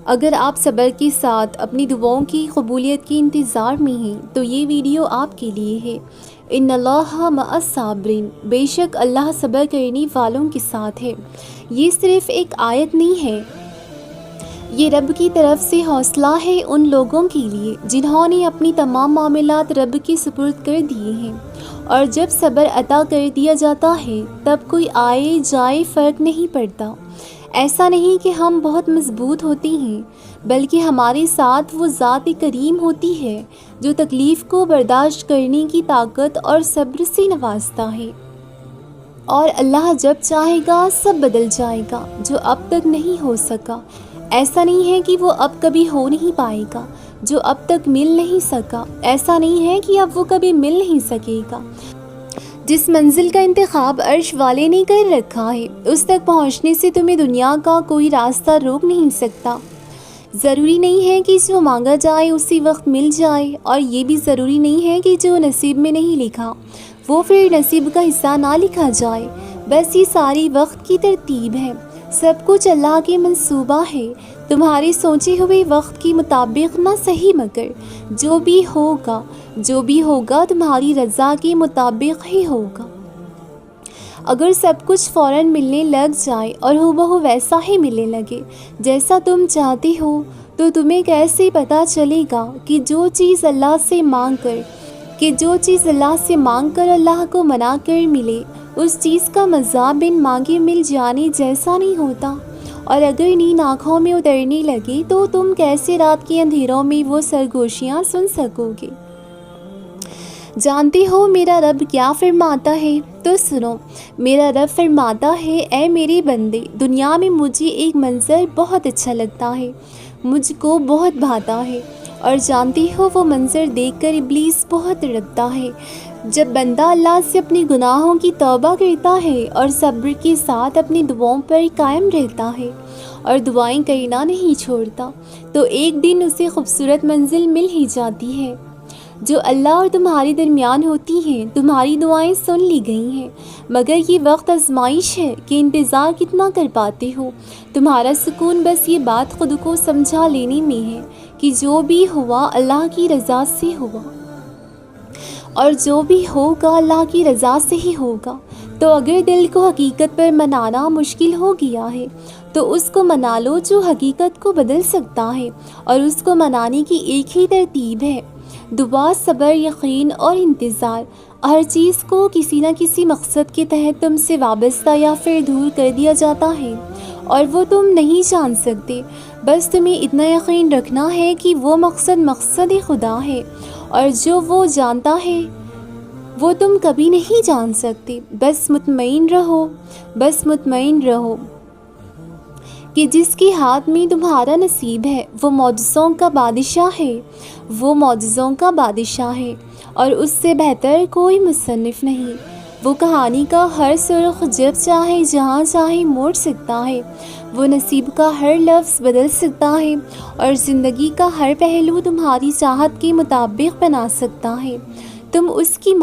اگر آپ صبر کے ساتھ اپنی دعاؤں کی قبولیت کے انتظار میں ہیں تو یہ ویڈیو آپ کے لیے ہے۔ ان اللہ مع الصابرین، بے شک اللہ صبر کرنے والوں کے ساتھ ہے۔ یہ صرف ایک آیت نہیں ہے، یہ رب کی طرف سے حوصلہ ہے ان لوگوں کے لیے جنہوں نے اپنی تمام معاملات رب کے سپرد کر دیے ہیں، اور جب صبر عطا کر دیا جاتا ہے تب کوئی آئے جائے فرق نہیں پڑتا۔ ایسا نہیں کہ ہم بہت مضبوط ہوتے ہیں، بلکہ ہمارے ساتھ وہ ذات کریم ہوتی ہے جو تکلیف کو برداشت کرنے کی طاقت اور صبر سے نوازتا ہے، اور اللہ جب چاہے گا سب بدل جائے گا جو اب تک نہیں ہو سکا۔ ایسا نہیں ہے کہ وہ اب کبھی ہو نہیں پائے گا، جو اب تک مل نہیں سکا ایسا نہیں ہے کہ اب وہ کبھی مل نہیں سکے گا۔ جس منزل کا انتخاب عرش والے نے کر رکھا ہے اس تک پہنچنے سے تمہیں دنیا کا کوئی راستہ روک نہیں سکتا۔ ضروری نہیں ہے کہ جو مانگا جائے اسی وقت مل جائے، اور یہ بھی ضروری نہیں ہے کہ جو نصیب میں نہیں لکھا وہ پھر نصیب کا حصہ نہ لکھا جائے۔ بس یہ ساری وقت کی ترتیب ہے، سب کچھ اللہ کے منصوبہ ہے۔ تمہارے سوچے ہوئے وقت کے مطابق نہ صحیح مگر جو بھی ہوگا تمہاری رضا کے مطابق ہی ہوگا۔ اگر سب کچھ فوراً ملنے لگ جائے اور ہو بہو ویسا ہی ملنے لگے جیسا تم چاہتے ہو تو تمہیں کیسے پتہ چلے گا کہ جو چیز اللہ سے مانگ کر اللہ کو منا کر ملے اس چیز کا مزہ بن مانگے مل جانے جیسا نہیں ہوتا؟ اور اگر نیند آنکھوں میں اترنے لگے تو تم کیسے رات کے اندھیروں میں وہ سرگوشیاں سن سکو گے؟ جانتے ہو میرا رب کیا فرماتا ہے؟ تو سنو، میرا رب فرماتا ہے، اے میرے بندے، دنیا میں مجھے ایک منظر بہت اچھا لگتا ہے، مجھ کو بہت بھاتا ہے، اور جانتے ہو وہ منظر دیکھ کر ابلیس بہت تڑپتا ہے۔ جب بندہ اللہ سے اپنے گناہوں کی توبہ کرتا ہے اور صبر کے ساتھ اپنی دعاؤں پر قائم رہتا ہے اور دعائیں کرنا نہیں چھوڑتا تو ایک دن اسے خوبصورت منزل مل ہی جاتی ہے جو اللہ اور تمہارے درمیان ہوتی ہیں۔ تمہاری دعائیں سن لی گئی ہیں، مگر یہ وقت آزمائش ہے کہ انتظار کتنا کر پاتے ہو۔ تمہارا سکون بس یہ بات خود کو سمجھا لینے میں ہے کہ جو بھی ہوا اللہ کی رضا سے ہوا، اور جو بھی ہوگا اللہ کی رضا سے ہی ہوگا۔ تو اگر دل کو حقیقت پر منانا مشکل ہو گیا ہے تو اس کو منا لو جو حقیقت کو بدل سکتا ہے، اور اس کو منانے کی ایک ہی ترتیب ہے: دعا، صبر، یقین اور انتظار۔ ہر چیز کو کسی نہ کسی مقصد کے تحت تم سے وابستہ یا پھر دور کر دیا جاتا ہے، اور وہ تم نہیں جان سکتے۔ بس تمہیں اتنا یقین رکھنا ہے کہ وہ مقصد خدا ہے، اور جو وہ جانتا ہے وہ تم کبھی نہیں جان سکتے۔ بس مطمئن رہو کہ جس کے ہاتھ میں تمہارا نصیب ہے وہ معجزوں کا بادشاہ ہے، اور اس سے بہتر کوئی مصنف نہیں۔ وہ کہانی کا ہر سرخ جب چاہے جہاں چاہے موڑ سکتا ہے، وہ نصیب کا ہر لفظ بدل سکتا ہے، اور زندگی کا ہر پہلو تمہاری چاہت کے مطابق بنا سکتا ہے۔ تم اس کی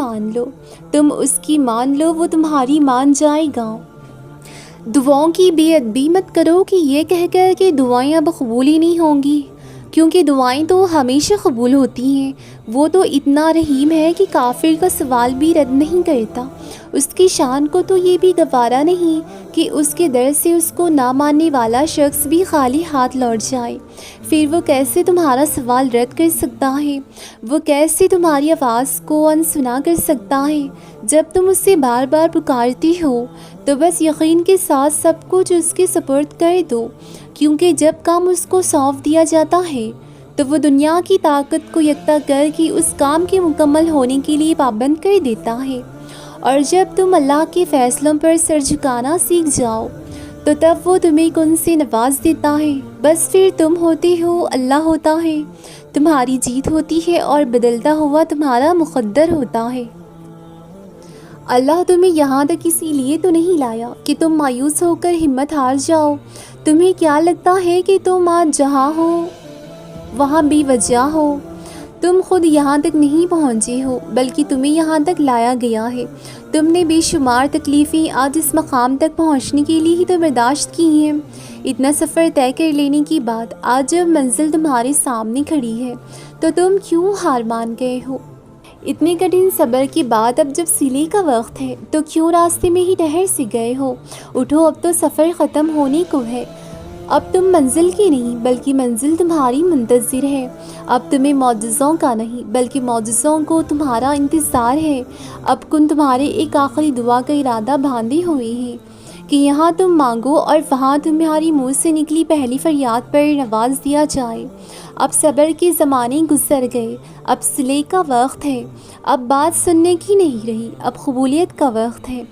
مان لو، وہ تمہاری مان جائے گا۔ دعاؤں کی بے ادبی مت کرو کہ یہ کہہ کر کہ دعائیں اب قبول ہی نہیں ہوں گی، کیونکہ دعائیں تو ہمیشہ قبول ہوتی ہیں۔ وہ تو اتنا رحیم ہے کہ کافر کا سوال بھی رد نہیں کرتا۔ اس کی شان کو تو یہ بھی گوارا نہیں کہ اس کے در سے اس کو نہ ماننے والا شخص بھی خالی ہاتھ لوٹ جائے۔ پھر وہ کیسے تمہارا سوال رد کر سکتا ہے؟ وہ کیسے تمہاری آواز کو انسنا کر سکتا ہے؟ جب تم اسے بار بار پکارتی ہو تو بس یقین کے ساتھ سب کچھ اس کے سپرد کر دو، کیونکہ جب کام اس کو سونپ دیا جاتا ہے تو وہ دنیا کی طاقت کو یکجا کر کے اس کام کے مکمل ہونے کے لیے پابند کر دیتا ہے۔ اور جب تم اللہ کے فیصلوں پر سر جھکانا سیکھ جاؤ تو تب وہ تمہیں کن سے نواز دیتا ہے۔ بس پھر تم ہوتے ہو، اللہ ہوتا ہے، تمہاری جیت ہوتی ہے، اور بدلتا ہوا تمہارا مقدر ہوتا ہے۔ اللہ تمہیں یہاں تک اسی لیے تو نہیں لایا کہ تم مایوس ہو کر ہمت ہار جاؤ۔ تمہیں کیا لگتا ہے کہ تم آج جہاں ہو وہاں بے وجہ ہو؟ تم خود یہاں تک نہیں پہنچے ہو بلکہ تمہیں یہاں تک لایا گیا ہے۔ تم نے بے شمار تکلیفیں آج اس مقام تک پہنچنے کے لیے ہی تو برداشت کی ہیں۔ اتنا سفر طے کر لینے کے بعد آج جب منزل تمہارے سامنے کھڑی ہے تو تم کیوں ہار مان گئے ہو؟ اتنے کٹھن صبر کے بعد اب جب صلے کا وقت ہے تو کیوں راستے میں ہی ٹھہر سے گئے ہو؟ اٹھو، اب تو سفر ختم ہونے کو ہے۔ اب تم منزل کی نہیں بلکہ منزل تمہاری منتظر ہے۔ اب تمہیں معجزوں کا نہیں بلکہ معجزوں کو تمہارا انتظار ہے۔ اب کن تمہارے ایک آخری دعا کا ارادہ باندھے ہوئے ہیں کہ یہاں تم مانگو اور وہاں تمہاری منہ سے نکلی پہلی فریاد پر نواز دیا جائے۔ اب صبر کے زمانے گزر گئے، اب صلے کا وقت ہے، اب بات سننے کی نہیں رہی، اب قبولیت کا وقت ہے۔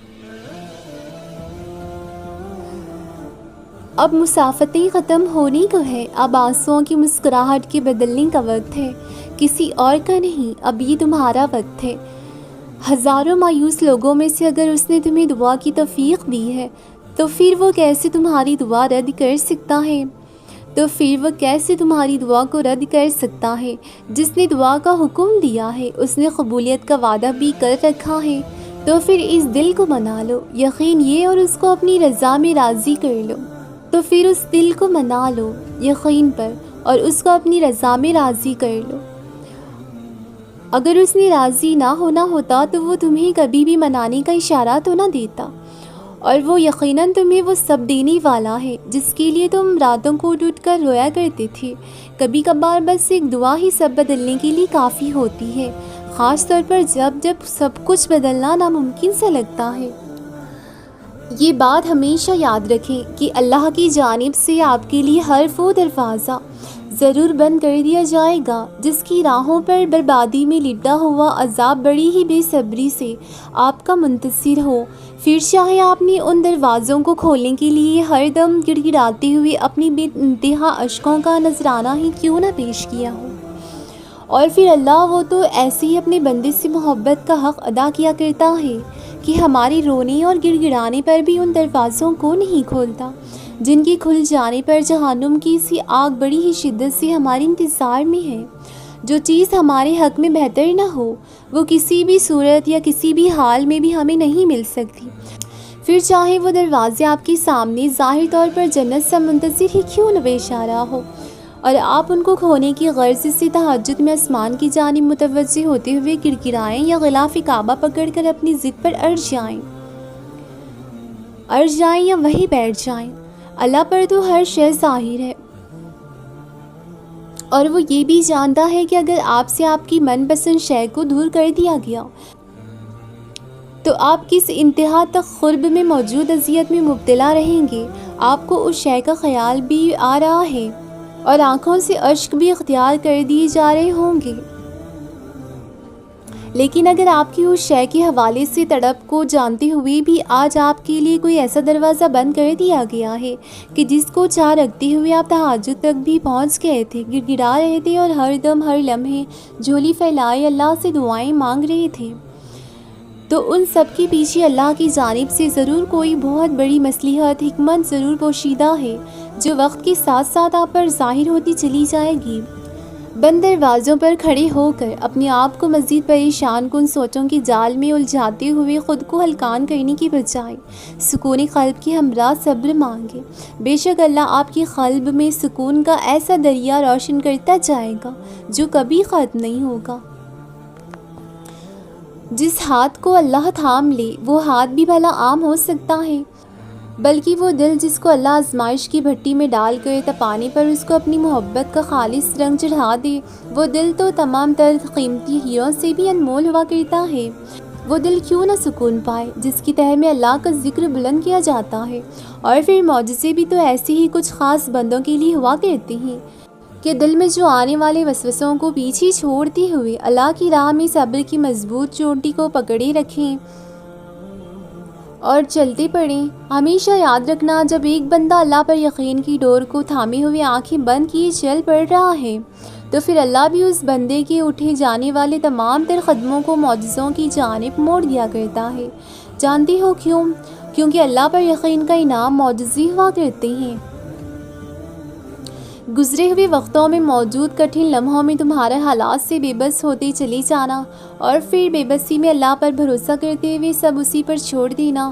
اب مسافتیں ختم ہونے کو ہے، اب آنسوؤں کی مسکراہٹ کے بدلنے کا وقت ہے، کسی اور کا نہیں، اب یہ تمہارا وقت ہے۔ ہزاروں مایوس لوگوں میں سے اگر اس نے تمہیں دعا کی توفیق دی ہے تو پھر وہ کیسے تمہاری دعا رد کر سکتا ہے؟ کو رد کر سکتا ہے؟ جس نے دعا کا حکم دیا ہے اس نے قبولیت کا وعدہ بھی کر رکھا ہے۔ تو پھر اس دل کو منا لو، یقین یہ، اور اس کو اپنی رضا میں راضی کر لو۔ تو پھر اس دل کو منا لو یقین پر اور اس کو اپنی رضا میں راضی کر لو۔ اگر اس نے راضی نہ ہونا ہوتا تو وہ تمہیں کبھی بھی منانے کا اشارہ تو نہ دیتا، اور وہ یقیناً تمہیں وہ سب دینے والا ہے جس کے لیے تم راتوں کو اٹھ اٹھ کر رویا کرتے تھے۔ کبھی کبھار بس ایک دعا ہی سب بدلنے کے لیے کافی ہوتی ہے، خاص طور پر جب سب کچھ بدلنا ناممکن سا لگتا ہے۔ یہ بات ہمیشہ یاد رکھیں کہ اللہ کی جانب سے آپ کے لیے ہر وہ دروازہ ضرور بند کر دیا جائے گا جس کی راہوں پر بربادی میں لٹا ہوا عذاب بڑی ہی بے صبری سے آپ کا منتظر ہو۔ پھر چاہے آپ نے ان دروازوں کو کھولنے کے لیے ہر دم گڑ گڑاتے ہوئے اپنی بے انتہا اشکوں کا نذرانہ ہی کیوں نہ پیش کیا ہو۔ اور پھر اللہ وہ تو ایسے ہی اپنے بندے سے محبت کا حق ادا کیا کرتا ہے کہ ہمارے رونے اور گڑ گڑانے پر بھی ان دروازوں کو نہیں کھولتا جن کے کھل جانے پر جہنم کی سی آگ بڑی ہی شدت سے ہمارے انتظار میں ہے۔ جو چیز ہمارے حق میں بہتر نہ ہو وہ کسی بھی صورت یا کسی بھی حال میں بھی ہمیں نہیں مل سکتی، پھر چاہے وہ دروازے آپ کے سامنے ظاہر طور پر جنت سے منتظر ہی کیوں نہ پیش آ رہا ہو، اور آپ ان کو کھونے کی غرض سے تہجد میں آسمان کی جانب متوجہ ہوتے ہوئے گڑگڑائیں یا غلاف کعبہ پکڑ کر اپنی ضد پر اڑ جائیں یا وہیں بیٹھ جائیں۔ اللہ پر تو ہر شے ظاہر ہے، اور وہ یہ بھی جانتا ہے کہ اگر آپ سے آپ کی من پسند شے کو دور کر دیا گیا تو آپ کس انتہا تک قرب میں موجود اذیت میں مبتلا رہیں گے۔ آپ کو اس شے کا خیال بھی آ رہا ہے اور آنکھوں سے اشک بھی اختیار کر دیے جا رہے ہوں گے، لیکن اگر آپ کی اس شے کے حوالے سے تڑپ کو جانتے ہوئے بھی آج آپ کے لیے کوئی ایسا دروازہ بند کر دیا گیا ہے کہ جس کو چاہ رکھتے ہوئے آپ تہجد تک بھی پہنچ گئے تھے، گڑ گڑا رہے تھے اور ہر دم ہر لمحے جھولی پھیلائے اللہ سے دعائیں مانگ رہے تھے، تو ان سب کے پیچھے اللہ کی جانب سے ضرور کوئی بہت بڑی مصلحت حکمت ضرور پوشیدہ ہے جو وقت کے ساتھ ساتھ آپ پر ظاہر ہوتی چلی جائے گی۔ بند دروازوں پر کھڑے ہو کر اپنے آپ کو مزید پریشان کن سوچوں کے جال میں الجھاتے ہوئے خود کو ہلکان کرنے کی بجائے سکون قلب کے ہمراہ صبر مانگے۔ بے شک اللہ آپ کے قلب میں سکون کا ایسا دریا روشن کرتا جائے گا جو کبھی ختم نہیں ہوگا۔ جس ہاتھ کو اللہ تھام لے وہ ہاتھ بھی بھلا عام ہو سکتا ہے، بلکہ وہ دل جس کو اللہ آزمائش کی بھٹی میں ڈال کر تپانے پر اس کو اپنی محبت کا خالص رنگ چڑھا دے، وہ دل تو تمام تر قیمتی ہیروں سے بھی انمول ہوا کرتا ہے۔ وہ دل کیوں نہ سکون پائے جس کی تہہ میں اللہ کا ذکر بلند کیا جاتا ہے، اور پھر معجزے بھی تو ایسے ہی کچھ خاص بندوں کے لیے ہوا کرتے ہیں کہ دل میں جو آنے والے وسوسوں کو پیچھے چھوڑتے ہوئے اللہ کی راہ میں صبر کی مضبوط چوٹی کو پکڑے رکھیں اور چلتے پڑیں۔ ہمیشہ یاد رکھنا، جب ایک بندہ اللہ پر یقین کی ڈور کو تھامے ہوئے آنکھیں بند کیے چل پڑ رہا ہے تو پھر اللہ بھی اس بندے کے اٹھے جانے والے تمام تر قدموں کو معجزوں کی جانب موڑ دیا کرتا ہے۔ جانتے ہو کیوں؟ کیونکہ اللہ پر یقین کا انعام معجزے ہوا کرتے ہیں۔ گزرے ہوئے وقتوں میں موجود کٹھن لمحوں میں تمہارے حالات سے بے بس ہوتے چلے جانا اور پھر بے بسی میں اللہ پر بھروسہ کرتے ہوئے سب اسی پر چھوڑ دینا،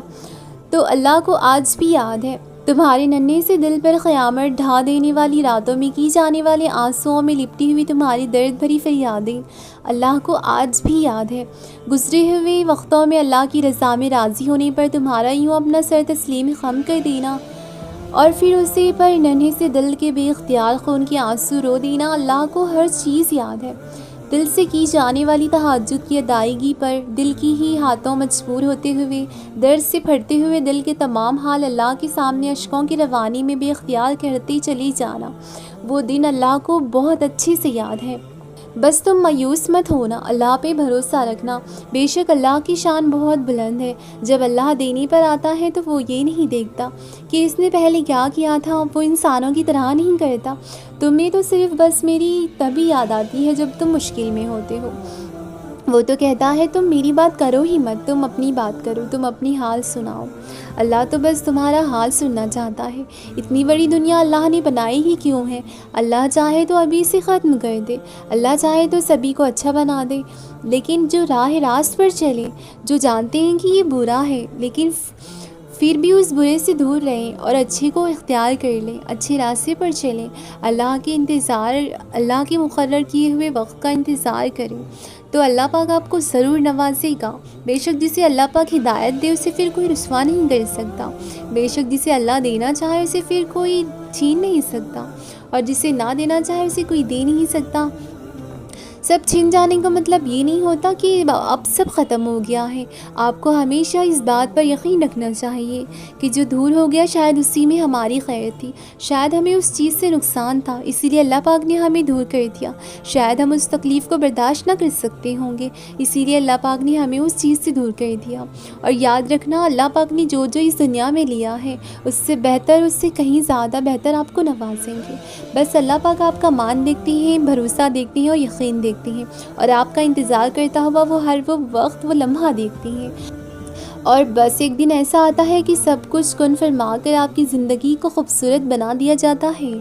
تو اللہ کو آج بھی یاد ہے۔ تمہارے ننھے سے دل پر قیامت ڈھا دینے والی راتوں میں کی جانے والے آنسوؤں میں لپٹی ہوئی تمہاری درد بھری فریادیں اللہ کو آج بھی یاد ہے۔ گزرے ہوئے وقتوں میں اللہ کی رضا میں راضی ہونے پر تمہارا یوں اپنا سر تسلیم خم کر دینا اور پھر اسی پر ننھے سے دل کے بے اختیار خون کے آنسو رو دینا، اللہ کو ہر چیز یاد ہے۔ دل سے کی جانے والی تہجد کی ادائیگی پر دل کی ہی ہاتھوں مجبور ہوتے ہوئے درد سے پھٹتے ہوئے دل کے تمام حال اللہ کے سامنے اشکوں کی روانی میں بے اختیار کرتے چلے جانا، وہ دن اللہ کو بہت اچھے سے یاد ہے۔ بس تم مایوس مت ہونا، اللہ پہ بھروسہ رکھنا، بے شک اللہ کی شان بہت بلند ہے۔ جب اللہ دینے پر آتا ہے تو وہ یہ نہیں دیکھتا کہ اس نے پہلے کیا کیا تھا، وہ انسانوں کی طرح نہیں کرتا۔ تمہیں تو صرف بس میری تبھی یاد آتی ہے جب تم مشکل میں ہوتے ہو۔ وہ تو کہتا ہے تم میری بات کرو ہی مت، تم اپنی بات کرو، تم اپنی حال سناؤ۔ اللہ تو بس تمہارا حال سننا چاہتا ہے۔ اتنی بڑی دنیا اللہ نے بنائی ہی کیوں ہے؟ اللہ چاہے تو ابھی سے ختم کر دے، اللہ چاہے تو سبھی کو اچھا بنا دے، لیکن جو راہ راست پر چلے، جو جانتے ہیں کہ یہ برا ہے لیکن پھر بھی اس برے سے دور رہیں اور اچھے کو اختیار کر لیں، اچھے راستے پر چلیں، اللہ کے مقرر کیے ہوئے وقت کا انتظار کریں، تو اللہ پاک آپ کو ضرور نوازے گا۔ بے شک جسے اللہ پاک ہدایت دے اسے پھر کوئی رسوا نہیں کر سکتا، بے شک جسے اللہ دینا چاہے اسے پھر کوئی چھین نہیں سکتا، اور جسے نہ دینا چاہے اسے کوئی دے نہیں سکتا۔ سب چھن جانے کا مطلب یہ نہیں ہوتا کہ اب سب ختم ہو گیا ہے۔ آپ کو ہمیشہ اس بات پر یقین رکھنا چاہیے کہ جو دور ہو گیا شاید اسی میں ہماری خیر تھی، شاید ہمیں اس چیز سے نقصان تھا اسی لیے اللہ پاک نے ہمیں دور کر دیا، شاید ہم اس تکلیف کو برداشت نہ کر سکتے ہوں گے اسی لیے اللہ پاک نے ہمیں اس چیز سے دور کر دیا۔ اور یاد رکھنا اللہ پاک نے جو اس دنیا میں لیا ہے اس سے بہتر، اس سے کہیں زیادہ بہتر آپ کو نوازیں گے۔ بس اللہ پاک آپ کا مان دیکھتے ہیں، بھروسہ دیکھتے ہیں اور یقین دیکھتے ہیں، اور آپ کا انتظار کرتا ہوا وہ ہر وہ وقت وہ لمحہ دیکھتے ہیں، اور بس ایک دن ایسا آتا ہے کہ سب کچھ کن فرما کر آپ کی زندگی کو خوبصورت بنا دیا جاتا ہے۔